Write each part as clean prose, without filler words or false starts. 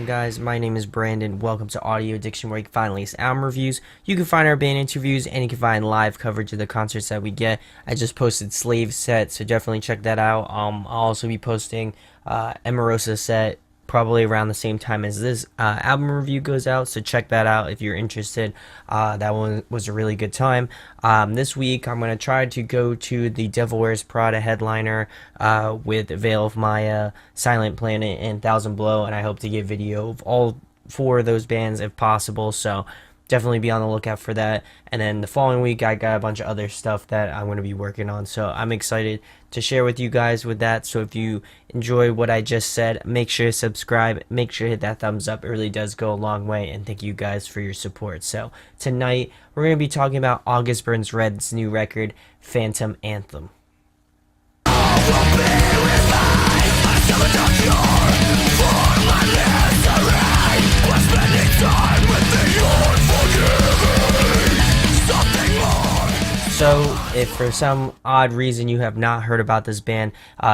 going, guys? My name is Brandon. Welcome to Audio Addiction, where you can find latest album reviews. You can find our band interviews, and you can find live coverage of the concerts that we get. I just posted Slave set, so definitely check that out. I'll also be posting Emerosa set probably around the same time as this album review goes out, so check that out if you're interested. That one was a really good time. This week I'm going to try to go to the Devil Wears Prada headliner with Veil of Maya, Silent Planet, and Thousand Blow, and I hope to get video of all four of those bands if possible, so definitely be on the lookout for that. And then the following week I got a bunch of other stuff that I'm going to be working on, so I'm excited to share with you guys with that. So if you enjoy what I just said, make sure to subscribe, make sure to hit that thumbs up. It really does go a long way, and thank you guys for your support. So tonight we're going to be talking about August Burns Red's new record, Phantom Anthem. So, if for some odd reason you have not heard about this band,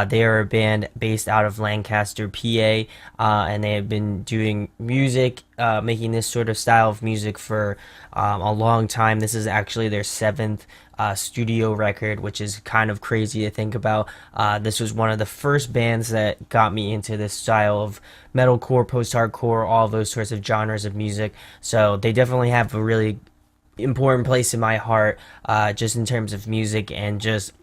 they are a band based out of Lancaster, PA, and they have been doing music, making this sort of style of music for a long time. This is actually their seventh studio record, which is kind of crazy to think about. This was one of the first bands that got me into this style of metalcore, post-hardcore, all those sorts of genres of music. So they definitely have a really important place in my heart, just in terms of music and just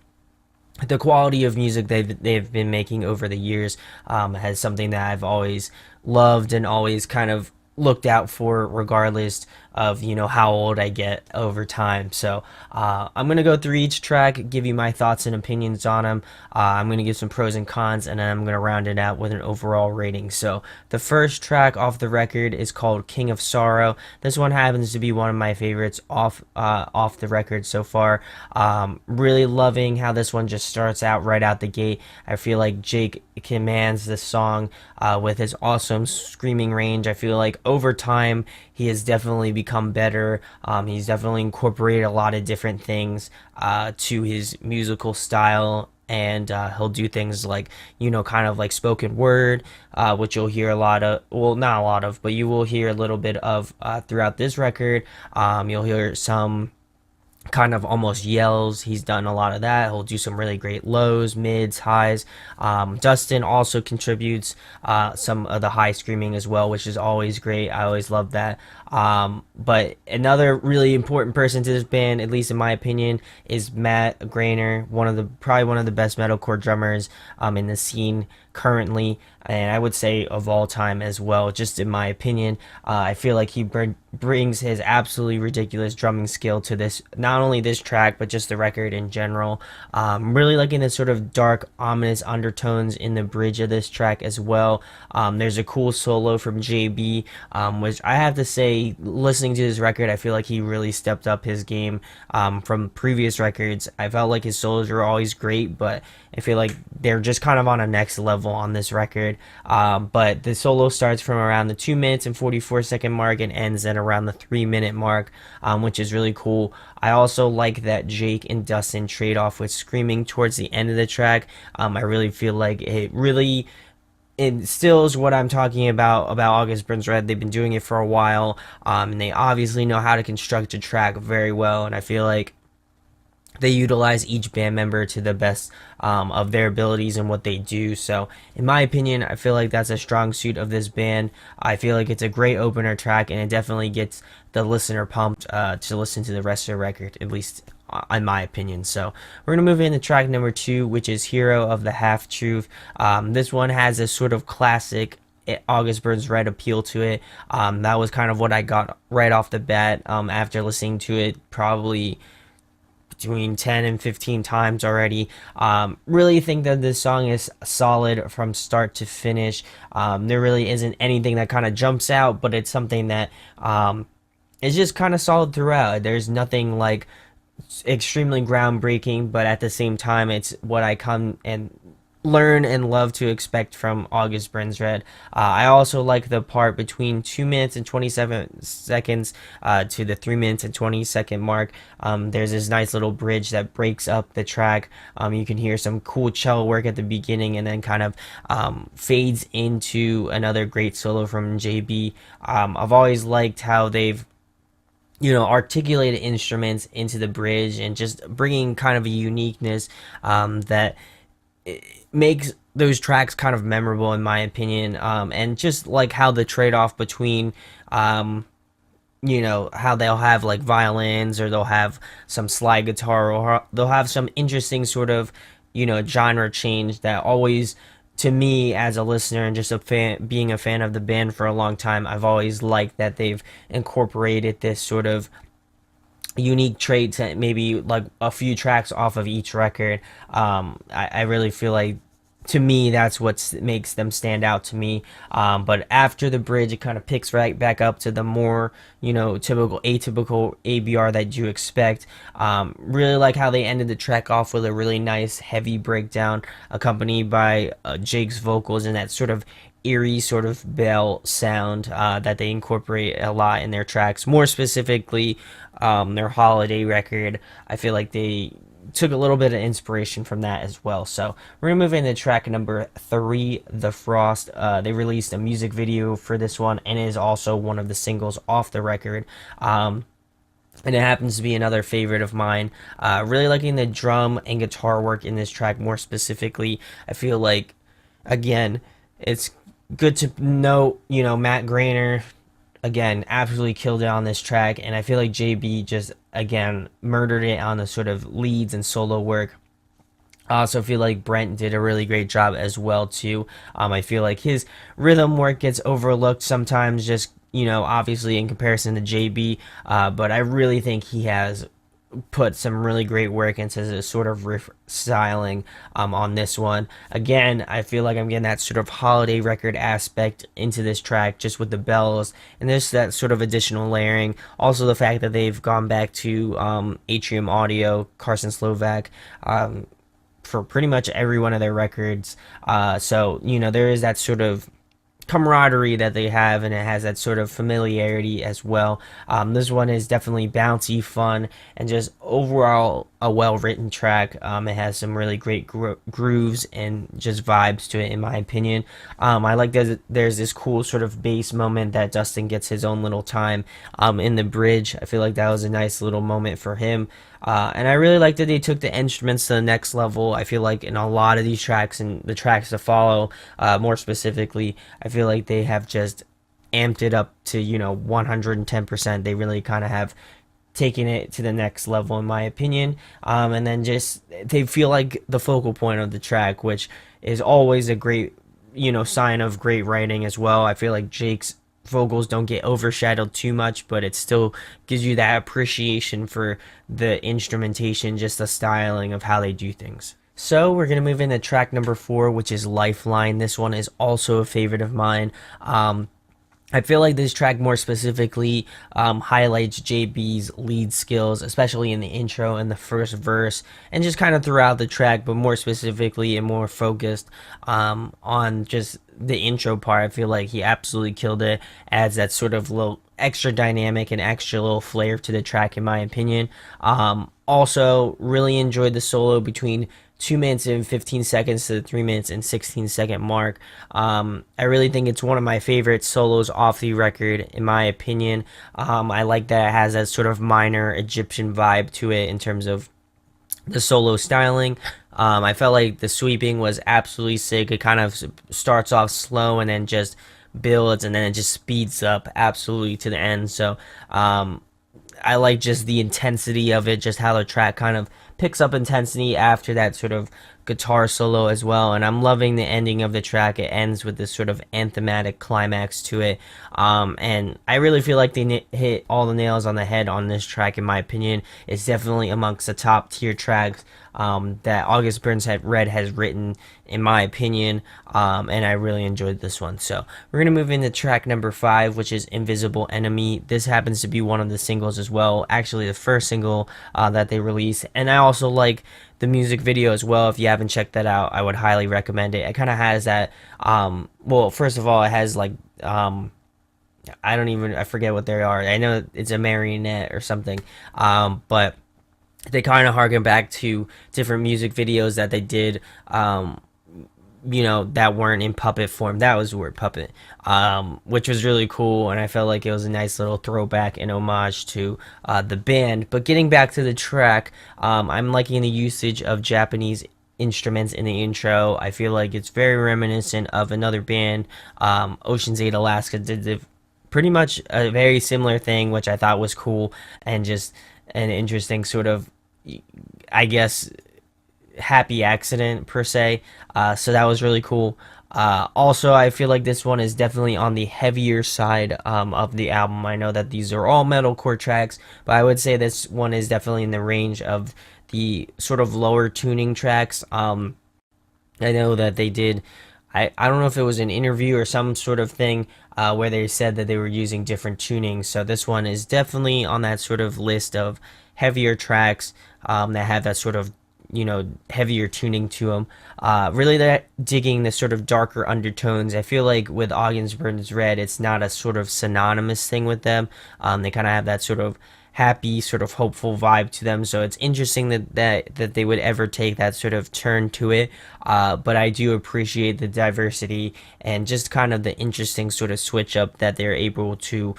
the quality of music they've been making over the years. Has something that I've always loved and always kind of looked out for, regardless of how old I get over time. So I'm gonna go through each track, give you my thoughts and opinions on them. I'm gonna give some pros and cons, and then I'm gonna round it out with an overall rating. So the first track off the record is called King of Sorrow. This one happens to be one of my favorites off the record so far. Really loving how this one just starts out right out the gate. I feel like Jake commands this song with his awesome screaming range. I feel like over time he has definitely become better. He's definitely incorporated a lot of different things to his musical style, and he'll do things like kind of like spoken word, which you'll hear a lot of, well, not a lot of, but you will hear a little bit of throughout this record. You'll hear some kind of almost yells. He's done a lot of that. He'll do some really great lows, mids, highs. Dustin also contributes some of the high screaming as well, which is always great. I always love that. But another really important person to this band, at least in my opinion, is Matt Grainer, probably one of the best metalcore drummers in the scene currently, and I would say of all time as well, just in my opinion. I feel like he brings his absolutely ridiculous drumming skill to this, not only this track, but just the record in general. Really liking the sort of dark, ominous undertones in the bridge of this track as well. There's a cool solo from JB, which I have to say, listening to this record, I feel like he really stepped up his game from previous records. I felt like his solos were always great, but I feel like they're just kind of on a next level on this record. But the solo starts from around the 2 minutes and 44-second mark and ends at around the 3-minute mark, which is really cool. I also like that Jake and Dustin trade off with screaming towards the end of the track. I really feel like it really instills what I'm talking about August Burns Red. They've been doing it for a while, and they obviously know how to construct a track very well, and I feel like they utilize each band member to the best of their abilities and what they do. So in my opinion, I feel like that's a strong suit of this band. I feel like it's a great opener track, and it definitely gets the listener pumped to listen to the rest of the record, at least in my opinion. So we're gonna move into track number 2, which is Hero of the Half Truth. This one has a sort of classic August Burns Red appeal to it. That was kind of what I got right off the bat after listening to it probably between 10 and 15 times already. Really think that this song is solid from start to finish. There really isn't anything that kind of jumps out, but it's something that is just kind of solid throughout. There's nothing like extremely groundbreaking, but at the same time, it's what I come and learn and love to expect from August Burns Red. I also like the part between 2 minutes and 27 seconds to the 3 minutes and 20-second mark. There's this nice little bridge that breaks up the track. You can hear some cool cello work at the beginning and then kind of fades into another great solo from JB. I've always liked how they've articulated instruments into the bridge and just bringing kind of a uniqueness that makes those tracks kind of memorable in my opinion, and just like how the trade-off between how they'll have like violins or they'll have some slide guitar or they'll have some interesting sort of genre change that always, to me as a listener and just a fan, being a fan of the band for a long time, I've always liked that they've incorporated this sort of unique traits and maybe like a few tracks off of each record. I really feel like, to me, that's what makes them stand out to me. But after the bridge, it kind of picks right back up to the more, typical, atypical ABR that you expect. Really like how they ended the track off with a really nice, heavy breakdown, accompanied by Jake's vocals and that sort of eerie sort of bell sound that they incorporate a lot in their tracks. More specifically, their holiday record, I feel like they took a little bit of inspiration from that as well. So we're gonna move into track number 3, The Frost. They released a music video for this one and it is also one of the singles off the record. And it happens to be another favorite of mine. Really liking the drum and guitar work in this track. More specifically, I feel like, again, it's good to note, Matt Grainer, again, absolutely killed it on this track. And I feel like JB just, again, murdered it on the sort of leads and solo work. I also feel like Brent did a really great job as well, too. I feel like his rhythm work gets overlooked sometimes, just, obviously in comparison to JB. But I really think he has put some really great work into the sort of riff styling on this one. Again, I feel like I'm getting that sort of holiday record aspect into this track just with the bells and this that sort of additional layering. Also the fact that they've gone back to Atrium Audio, Carson Slovak, for pretty much every one of their records. So there is that sort of camaraderie that they have, and it has that sort of familiarity as well. This one is definitely bouncy, fun, and just overall a well-written track. It has some really great grooves and just vibes to it, in my opinion. I like that there's this cool sort of bass moment that Dustin gets his own little time in the bridge. I feel like that was a nice little moment for him. And I really like that they took the instruments to the next level. I feel like in a lot of these tracks and the tracks to follow, more specifically, I feel like they have just amped it up to 110%. They really kind of have taken it to the next level, in my opinion. And then just they feel like the focal point of the track, which is always a great sign of great writing as well. I feel like Jake's vocals don't get overshadowed too much, but it still gives you that appreciation for the instrumentation, just the styling of how they do things. So we're going to move into track number 4, which is Lifeline. This one is also a favorite of mine. I feel like this track more specifically highlights JB's lead skills, especially in the intro and the first verse, and just kind of throughout the track, but more specifically and more focused on just the intro part. I feel like he absolutely killed it, adds that sort of little extra dynamic and extra little flair to the track, in my opinion. Also, really enjoyed the solo between 2 minutes and 15 seconds to the 3 minutes and 16-second mark. I really think it's one of my favorite solos off the record, in my opinion. I like that it has that sort of minor Egyptian vibe to it in terms of the solo styling. I felt like the sweeping was absolutely sick. It kind of starts off slow and then just builds and then it just speeds up absolutely to the end. So I like just the intensity of it, just how the track kind of picks up intensity after that sort of guitar solo as well. And I'm loving the ending of the track. It ends with this sort of anthematic climax to it. And I really feel like they hit all the nails on the head on this track, in my opinion. It's definitely amongst the top tier tracks that August Burns Red has written, in my opinion, and I really enjoyed this one. So we're gonna move into track number 5, which is Invisible Enemy. This happens to be one of the singles as well, actually the first single that they released, and I also like the music video as well. If you haven't checked that out, I would highly recommend it. It kind of has that. Well, first of all, it has like I forget what they are. I know it's a marionette or something. But they kind of harken back to different music videos that they did. That weren't in puppet form. That was the word, puppet, which was really cool, and I felt like it was a nice little throwback and homage to the band. But getting back to the track, I'm liking the usage of Japanese instruments in the intro. I feel like it's very reminiscent of another band, Ocean's 8 Alaska did pretty much a very similar thing, which I thought was cool and just an interesting sort of, I guess, happy accident per se. So that was really cool. Also, I feel like this one is definitely on the heavier side of the album. I know that these are all metalcore tracks, but I would say this one is definitely in the range of the sort of lower tuning tracks. I know that they did. I don't know if it was an interview or some sort of thing where they said that they were using different tunings. So this one is definitely on that sort of list of heavier tracks that have that sort of heavier tuning to them. Really, that digging the sort of darker undertones. I feel like with August Burns Red, it's not a sort of synonymous thing with them. They kind of have that sort of happy, sort of hopeful vibe to them. So it's interesting that they would ever take that sort of turn to it. But I do appreciate the diversity and just kind of the interesting sort of switch up that they're able to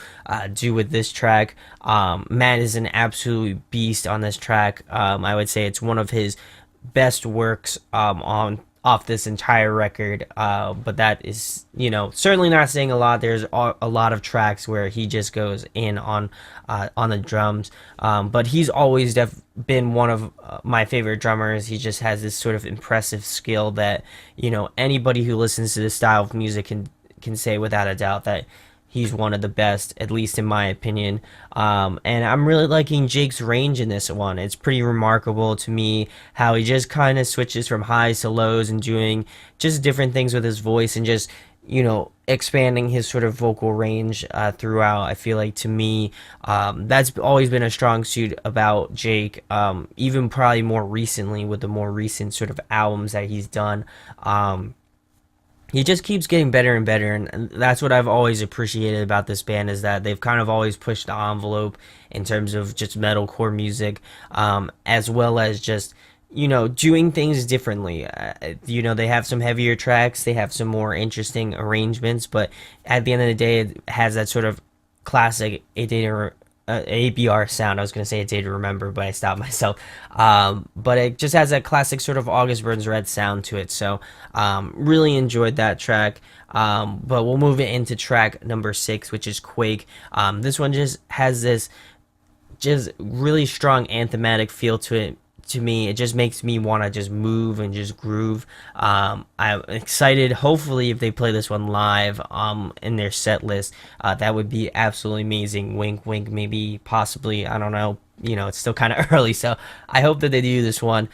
do with this track. Matt is an absolute beast on this track. I would say it's one of his best works on off this entire record, but that is certainly not saying a lot. There's a lot of tracks where he just goes in on the drums, but he's always been one of my favorite drummers. He just has this sort of impressive skill that anybody who listens to this style of music can say without a doubt that he's one of the best, at least in my opinion. And I'm really liking Jake's range in this one. It's pretty remarkable to me how he just kind of switches from highs to lows and doing just different things with his voice and just, expanding his sort of vocal range throughout. I feel like to me, that's always been a strong suit about Jake, even probably more recently with the more recent sort of albums that he's done. He just keeps getting better and better, and that's what I've always appreciated about this band, is that they've kind of always pushed the envelope in terms of just metalcore music, as well as just doing things differently. They have some heavier tracks, they have some more interesting arrangements, but at the end of the day, it has that sort of classic ABR sound. I was going to say A Day to Remember, but I stopped myself. But it just has that classic sort of August Burns Red sound to it. So really enjoyed that track. But we'll move it into track number 6, which is Quake. This one just has this just really strong anthematic feel to it. To me, it just makes me want to just move and just groove. I'm excited. Hopefully, if they play this one live in their set list, that would be absolutely amazing. Wink, wink, maybe, possibly. I don't know. It's still kind of early, so I hope that they do this one.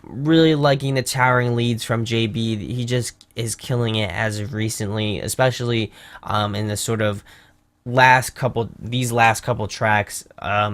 Really liking the towering leads from JB. He just is killing it as of recently, especially in the sort of last couple tracks.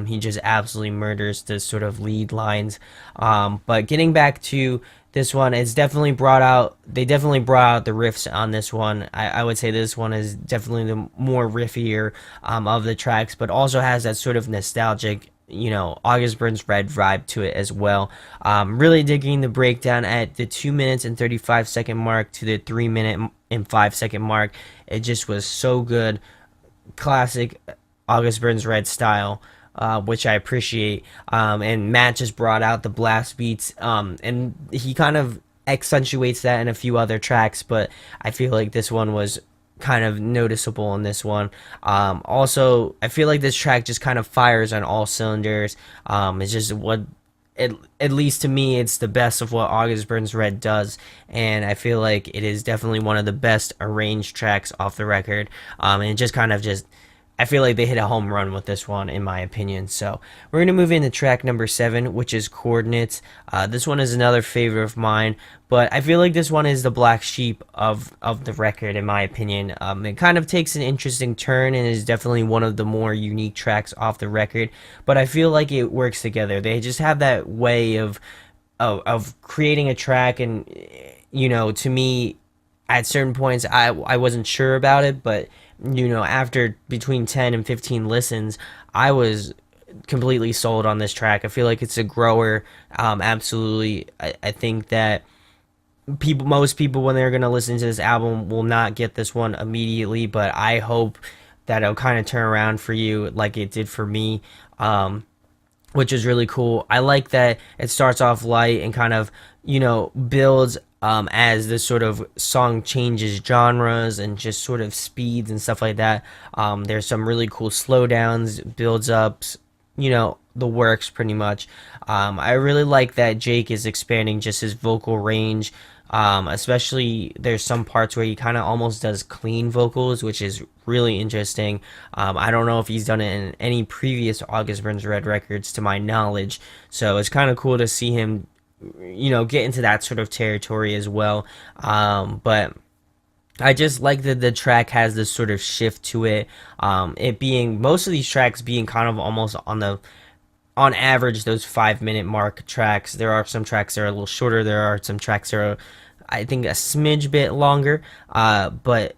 He just absolutely murders the sort of lead lines. But getting back to this one, they definitely brought out the riffs on this one. I would say this one is definitely the more riffier of the tracks, but also has that sort of nostalgic August Burns Red vibe to it as well. Really digging the breakdown at the 2 minutes and 35-second mark to the 3 minute and 5-second mark. It just was so good. Classic August Burns Red style, which I appreciate. And Matt just brought out the blast beats, and he kind of accentuates that in a few other tracks, but I feel like this one was kind of noticeable in this one. Also, I feel like this track just kind of fires on all cylinders. It's just at least to me, it's the best of what August Burns Red does, and I feel like it is definitely one of the best arranged tracks off the record. And it just kind of I feel like they hit a home run with this one, in my opinion. So we're going to move into track number 7, which is Coordinates. This one is another favorite of mine, but I feel like this one is the black sheep of the record, in my opinion. It kind of takes an interesting turn and is definitely one of the more unique tracks off the record, but I feel like it works together. They just have that way of of creating a track. And to me, at certain points, I wasn't sure about it, but after between 10 and 15 listens, I was completely sold on this track. I feel like it's a grower. Absolutely. I think that most people, when they're going to listen to this album, will not get this one immediately, but I hope that it'll kind of turn around for you like it did for me. Which is really cool. I like that it starts off light and kind of, builds as this sort of song changes genres and just sort of speeds and stuff like that. There's some really cool slowdowns, builds ups, the works pretty much. I really like that Jake is expanding just his vocal range. Especially there's some parts where he kind of almost does clean vocals, which is really interesting. I don't know if he's done it in any previous August Burns Red records, to my knowledge. So it's kind of cool to see him, get into that sort of territory as well. But I just like that the track has this sort of shift to it. It being most of these tracks being kind of almost on average those 5 minute mark tracks. There are some tracks that are a little shorter. There are some tracks that are, I think, a smidge bit longer. But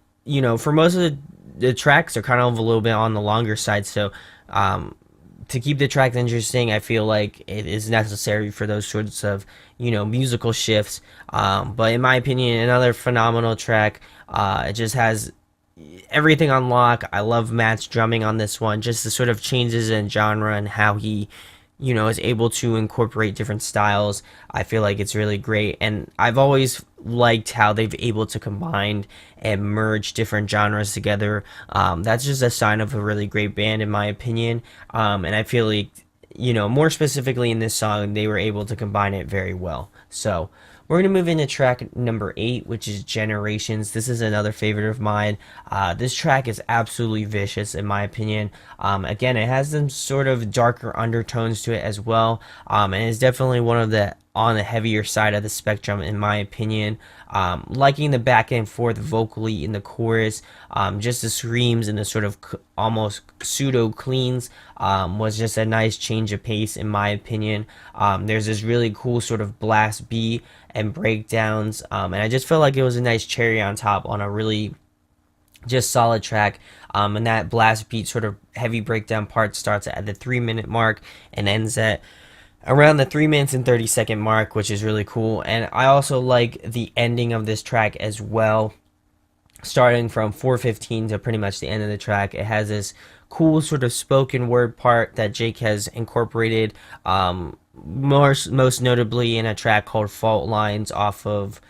for most of the tracks, they're kind of a little bit on the longer side. So to keep the track interesting, I feel like it is necessary for those sorts of musical shifts. But in my opinion, another phenomenal track. It just has everything on lock. I love Matt's drumming on this one, just the sort of changes in genre and how he is able to incorporate different styles. I feel like it's really great, and I've always liked how they've able to combine and merge different genres together. That's just a sign of a really great band, in my opinion. And I feel like more specifically in this song, they were able to combine it very well. So we're going to move into track number 8, which is Generations. This is another favorite of mine. This track is absolutely vicious, in my opinion. Again, it has some sort of darker undertones to it as well. And it's definitely one of the on the heavier side of the spectrum, in my opinion. Liking the back and forth vocally in the chorus, just the screams and the sort of almost pseudo cleans was just a nice change of pace, in my opinion. There's this really cool sort of blast beat and breakdowns, and I just felt like it was a nice cherry on top on a really just solid track. And that blast beat sort of heavy breakdown part starts at the 3 minute mark and ends at around the 3 minutes and 30 second mark, which is really cool. And I also like the ending of this track as well, starting from 4:15 to pretty much the end of the track. It has this cool sort of spoken word part that Jake has incorporated, most notably in a track called Fault Lines off of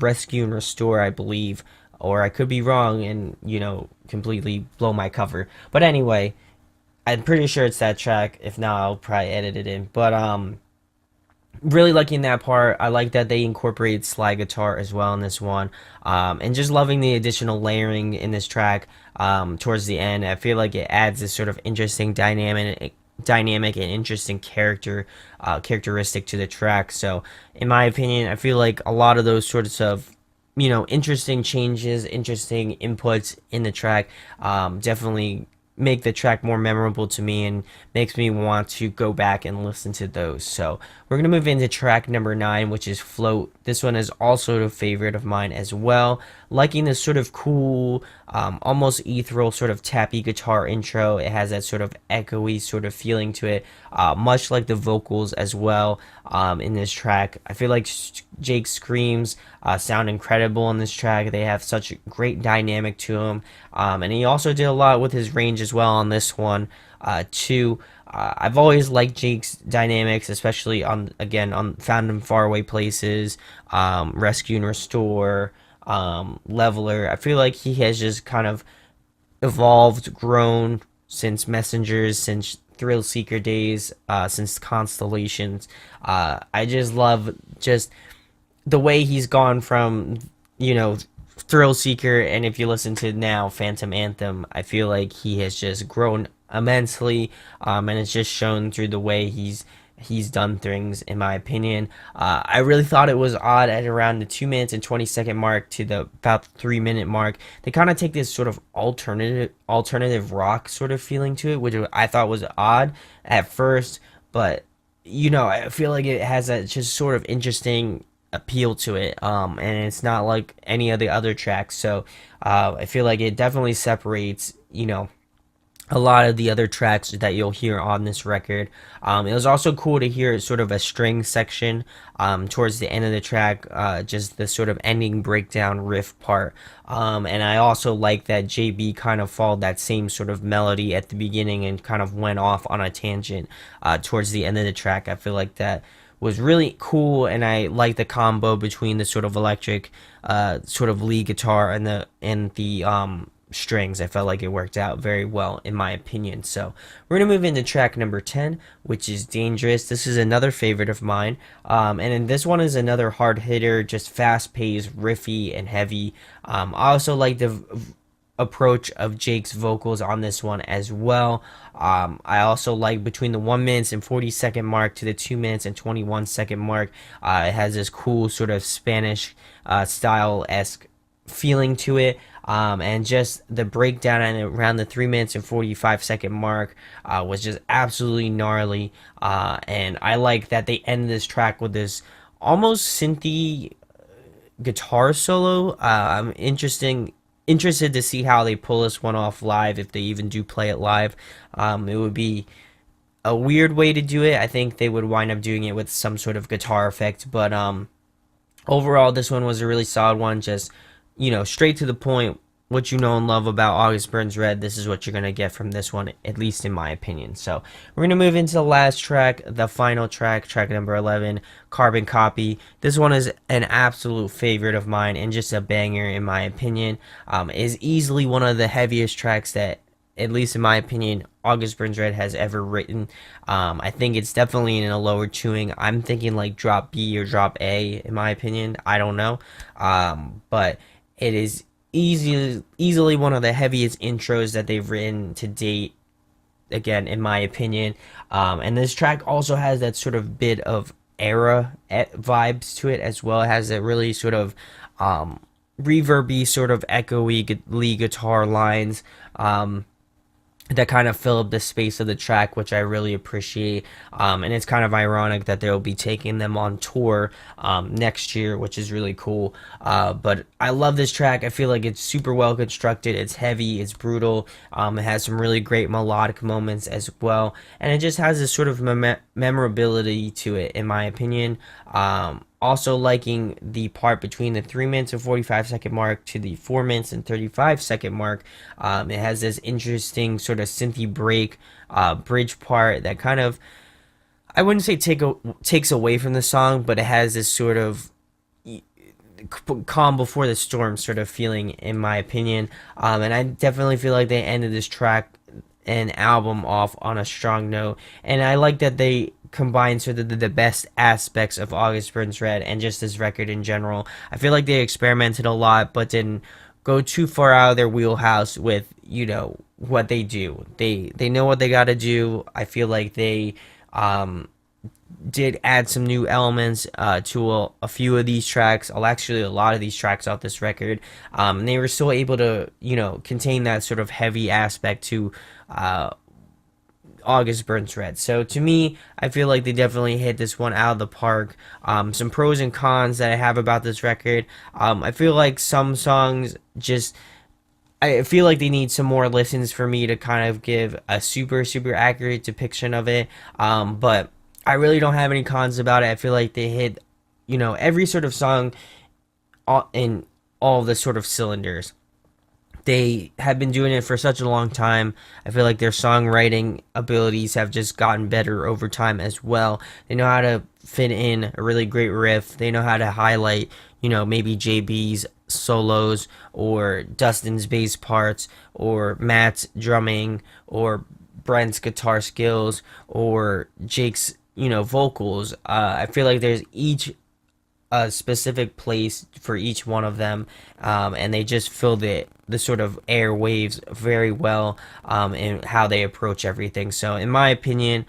Rescue and Restore, I believe. Or I could be wrong and, completely blow my cover. But anyway, I'm pretty sure it's that track. If not, I'll probably edit it in. But really liking that part. I like that they incorporated slide guitar as well in this one. And just loving the additional layering in this track towards the end. I feel like it adds this sort of interesting dynamic and interesting characteristic to the track. So in my opinion, I feel like a lot of those sorts of interesting changes, interesting inputs in the track definitely make the track more memorable to me and makes me want to go back and listen to those. So we're going to move into track number 9, which is Float. This one is also a favorite of mine as well. Liking this sort of cool, almost ethereal sort of tappy guitar intro. It has that sort of echoey sort of feeling to it, much like the vocals as well in this track. I feel like Jake's screams sound incredible on this track. They have such a great dynamic to them. And he also did a lot with his range as well on this one too. I've always liked Jake's dynamics, especially on Found in Faraway Places, Rescue and Restore, Leveler. I feel like he has just kind of evolved, grown since Messengers, since Thrill Seeker days, since Constellations. I just love just the way he's gone from, Thrill Seeker, and if you listen to now Phantom Anthem, I feel like he has just grown immensely, and it's just shown through the way he's done things, in my opinion. I really thought it was odd at around the 2 minutes and 20 second mark to the about 3 minute mark. They kind of take this sort of alternative rock sort of feeling to it, which I thought was odd at first, but I feel like it has a just sort of interesting appeal to it, and it's not like any of the other tracks. So I feel like it definitely separates, a lot of the other tracks that you'll hear on this record. It was also cool to hear sort of a string section towards the end of the track, just the sort of ending breakdown riff part. And I also like that JB kind of followed that same sort of melody at the beginning and kind of went off on a tangent towards the end of the track. I feel like that was really cool, and I like the combo between the sort of electric, sort of lead guitar and the strings. I felt like it worked out very well in my opinion. So we're gonna move into track number 10, which is Dangerous. This is another favorite of mine, and then this one is another hard hitter, just fast paced, riffy, and heavy. I also like the approach of Jake's vocals on this one as well. I also like between the 1 minute and 40-second mark to the 2 minutes and 21-second mark. It has this cool sort of Spanish style esque feeling to it. And just the breakdown at around the 3 minutes and 45-second mark was just absolutely gnarly. And I like that they end this track with this almost synthy guitar solo. I'm interested to see how they pull this one off live, if they even do play it live. It would be a weird way to do it. I think they would wind up doing it with some sort of guitar effect, but overall, this one was a really solid one. Just, straight to the point. What you know and love about August Burns Red, this is what you're going to get from this one, at least in my opinion. So we're going to move into the last track, the final track, track number 11, Carbon Copy. This one is an absolute favorite of mine and just a banger in my opinion. Is easily one of the heaviest tracks that, at least in my opinion, August Burns Red has ever written. I think it's definitely in a lower tuning. I'm thinking like drop B or drop A, in my opinion. I don't know. But it is easily one of the heaviest intros that they've written to date, again, in my opinion. And this track also has that sort of bit of era vibes to it as well. It has a really sort of reverby, sort of echoey lead guitar lines that kind of fill up the space of the track, which I really appreciate. And it's kind of ironic that they'll be taking them on tour next year, which is really cool. But I love this track. I feel like it's super well constructed. It's heavy. It's brutal. It has some really great melodic moments as well. And it just has this sort of memorability to it, in my opinion. Also liking the part between the 3 minutes and 45-second mark to the 4 minutes and 35-second mark. It has this interesting sort of synthy break bridge part that kind of, I wouldn't say takes away from the song, but it has this sort of calm before the storm sort of feeling, in my opinion. And I definitely feel like they ended this track and album off on a strong note. And I like that they combine sort of the best aspects of August Burns Red and just this record in general. I feel like they experimented a lot, but didn't go too far out of their wheelhouse with, what they do. They know what they got to do. I feel like they did add some new elements to a few of these tracks. Actually, a lot of these tracks off this record. And they were still able to, contain that sort of heavy aspect to August Burns Red. So to me, I feel like they definitely hit this one out of the park. Some pros and cons that I have about this record. I feel like some songs just, I feel like they need some more listens for me to kind of give a super, super accurate depiction of it. But I really don't have any cons about it. I feel like they hit, every sort of song in all the sort of cylinders. They have been doing it for such a long time. I feel like their songwriting abilities have just gotten better over time as well. They know how to fit in a really great riff. They know how to highlight, maybe JB's solos or Dustin's bass parts or Matt's drumming or Brent's guitar skills or Jake's, vocals. I feel like there's each a specific place for each one of them, and they just fill the sort of airwaves very well in how they approach everything. So in my opinion,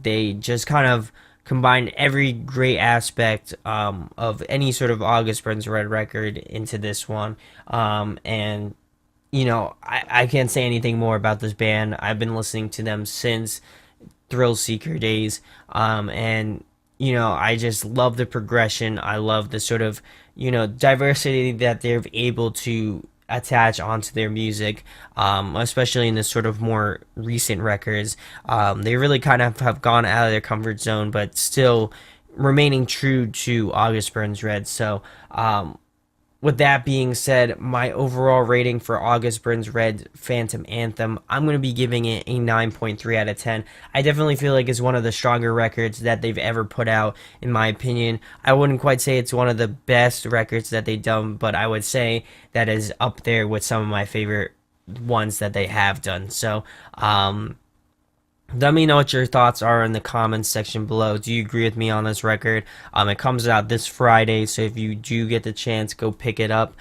they just kind of combined every great aspect of any sort of August Burns Red record into this one. And I can't say anything more about this band. I've been listening to them since Thrill Seeker days. And I just love the progression. I love the sort of diversity that they're able to attach onto their music, especially in the sort of more recent records. They really kind of have gone out of their comfort zone, but still remaining true to August Burns Red. So, with that being said, my overall rating for August Burns Red Phantom Anthem, I'm going to be giving it a 9.3 out of 10. I definitely feel like it's one of the stronger records that they've ever put out, in my opinion. I wouldn't quite say it's one of the best records that they've done, but I would say that is up there with some of my favorite ones that they have done. So, let me know what your thoughts are in the comments section below. Do you agree with me on this record? It comes out this Friday, so if you do get the chance, go pick it up.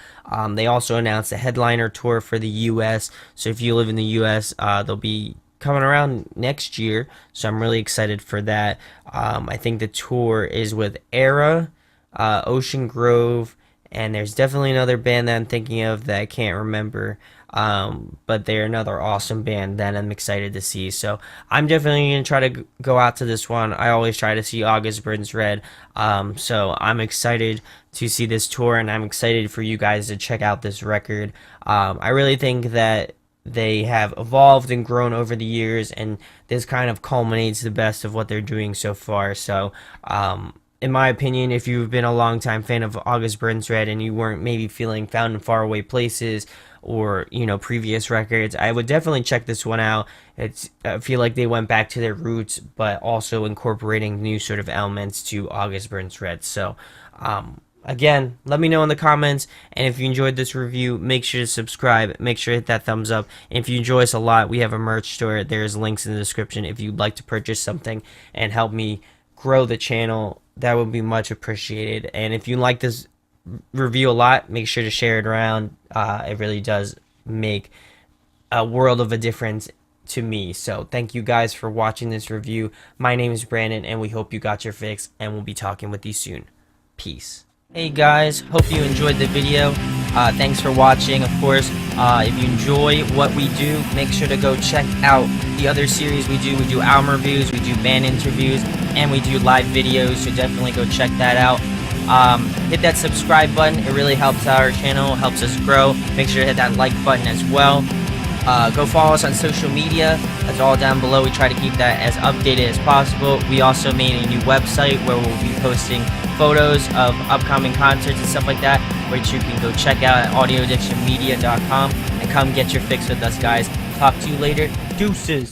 They also announced a headliner tour for the U.S., so if you live in the U.S., they'll be coming around next year, so I'm really excited for that. I think the tour is with Era, Ocean Grove, and there's definitely another band that I'm thinking of that I can't remember. But they're another awesome band that I'm excited to see. So I'm definitely going to try to go out to this one. I always try to see August Burns Red. So I'm excited to see this tour, and I'm excited for you guys to check out this record. I really think that they have evolved and grown over the years, and this kind of culminates the best of what they're doing so far. So, in my opinion, if you've been a longtime fan of August Burns Red and you weren't maybe feeling Found in Faraway Places or previous records, I would definitely check this one out. I feel like they went back to their roots, but also incorporating new sort of elements to August Burns Red. So, again, let me know in the comments, and if you enjoyed this review, make sure to subscribe, make sure to hit that thumbs up, and if you enjoy us a lot, we have a merch store. There's links in the description if you'd like to purchase something and help me grow the channel. That would be much appreciated. And if you like this review a lot, make sure to share it around. It really does make a world of a difference to me. So thank you guys for watching this review. My name is Brandon, and we hope you got your fix, and we'll be talking with you soon. Peace. Hey guys, hope you enjoyed the video. Thanks for watching. Of course, if you enjoy what we do, make sure to go check out the other series we do. We do album reviews, we do band interviews, and we do live videos, so definitely go check that out. Hit that subscribe button. It really helps out our channel, helps us grow. Make sure to hit that like button as well. Go follow us on social media. That's all down below. We try to keep that as updated as possible. We also made a new website where we'll be posting photos of upcoming concerts and stuff like that, which you can go check out at audioaddictionmedia.com, and come get your fix with us, guys. Talk to you later. Deuces.